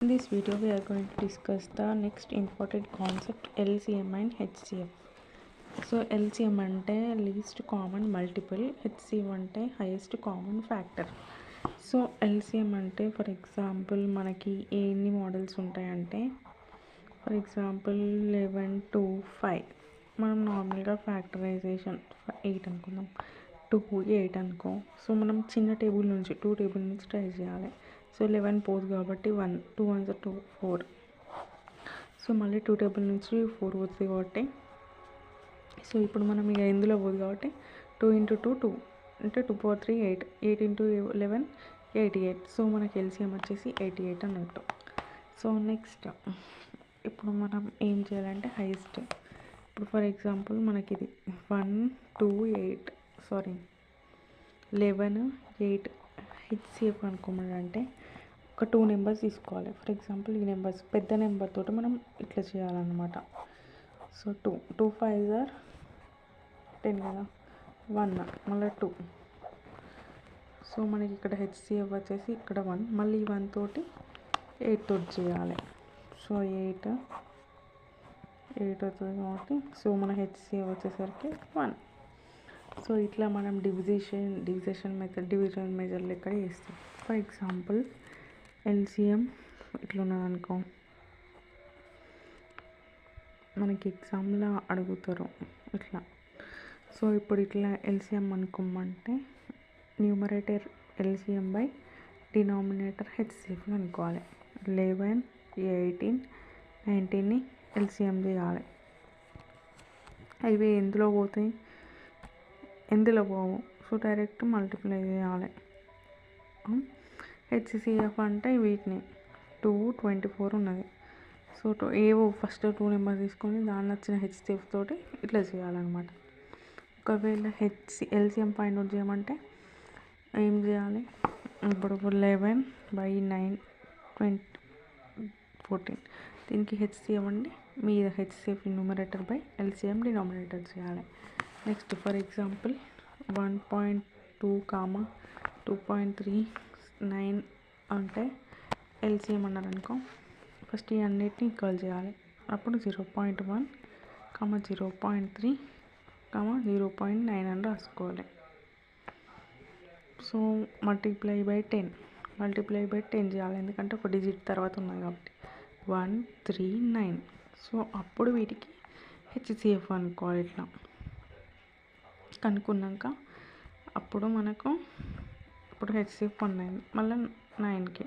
In this video, we are going to discuss the next important concept LCM and HCF. So LCM అంటే least common multiple, HCF అంటే highest common factor. So LCM అంటే for example మనకి ఎన్ని models ఉంటాయంటే for example 11 2 5 మనం నార్మల్గా factorisation 8 అనుకుందాం, 2 8 అనుకో. సో మనం చిన్న టేబుల్ నుంచి 2 టేబుల్ నుంచి ట్రై చేయాలి. సో 11 పోదు కాబట్టి 1 2 1 2 4. సో మళ్ళీ 2 టేబుల్ నుంచి 4 పోతుంది కాబట్టి సో ఇప్పుడు మనం ఇక ఇందులో పోదు కాబట్టి 2 × 2 2 అంటే 2 power 3 8 8 × 11 88. సో మనకి ఎల్సిఎం వచ్చేసి 88 అన్నట్టు. సో నెక్స్ట్ ఇప్పుడు మనం ఏం చేయాలంటే హైయెస్ట్. ఇప్పుడు ఫర్ ఎగ్జాంపుల్ మనకి ఇది 1 2 8 సారీ 11 8 హెచ్సిఎఫ్ అనుకోమంటే ఒక 2 నెంబర్స్ తీసుకోవాలి. ఫర్ ఎగ్జాంపుల్ ఈ నెంబర్స్ పెద్ద నెంబర్ తోటి మనం ఇట్లా చేయాలన్నమాట. సో 2 2 5 ఆర్ 10 కదా, 1 మళ్ళీ 2. సో మనకి ఇక్కడ హెచ్సిఎఫ్ వచ్చేసి ఇక్కడ 1, మళ్ళీ 1 తోటి 8 తోటి చేయాలి. సో 8 అవుతుంది కాబట్టి సో మన హెచ్సిఎఫ్ వచ్చేసరికి 1. సో ఇట్లా మనం డివిజన్ మెథడ్ లెక్క చేస్తాం. ఫర్ ఎగ్జాంపుల్ ఎల్సిఎం ఇట్లా ఉన్నదనుకో, మనకి ఎగ్జామ్లో అడుగుతారు ఇట్లా. సో ఇప్పుడు ఇట్లా ఎల్సిఎం అనుకోమంటే numerator LCM by denominator HCF అనుకోవాలి. 11 18 19ని ఎల్సిఎం చేయాలి. అవి ఎందులో పోతాయి, ఎందులో పోవు. సో డైరెక్ట్ మల్టిప్లై చేయాలి. హెచ్సిఎఫ్ అంటే వీటిని 2 24 ఉన్నది. సో ఏవో ఫస్ట్ 2 నెంబర్ తీసుకొని దాన్ని వచ్చిన హెచ్సిఎఫ్ తోటి ఇట్లా చేయాలన్నమాట. ఒకవేళ ఎల్సిఎం ఫైండ్ అవుట్ చేయమంటే ఏం చేయాలి, ఇప్పుడు 11/9 20 14 దీనికి హెచ్సిఎఫ్ అండి మీద HCF numerator by LCM denominator చేయాలి. నెక్స్ట్ ఫర్ ఎగ్జాంపుల్ 1.2 2.39 అంటే ఎల్సిఎం అన్నారనుకో, ఫస్ట్ ఈ అన్నిటిని ఈక్వల్ చేయాలి. అప్పుడు 0.1 0.3 0.9 అని రాసుకోవాలి. సో మల్టిప్లై బై 10 చేయాలి, ఎందుకంటే ఒక డిజిట్ తర్వాత ఉన్నది కాబట్టి 139. సో అప్పుడు వీటికి హెచ్సిఎఫ్ అనుకోవాలి. ఇట్లా కనుక్కున్నాక అప్పుడు మనకు ఇప్పుడు హెచ్సిఎఫ్ 1 అయింది, మళ్ళీ 9కి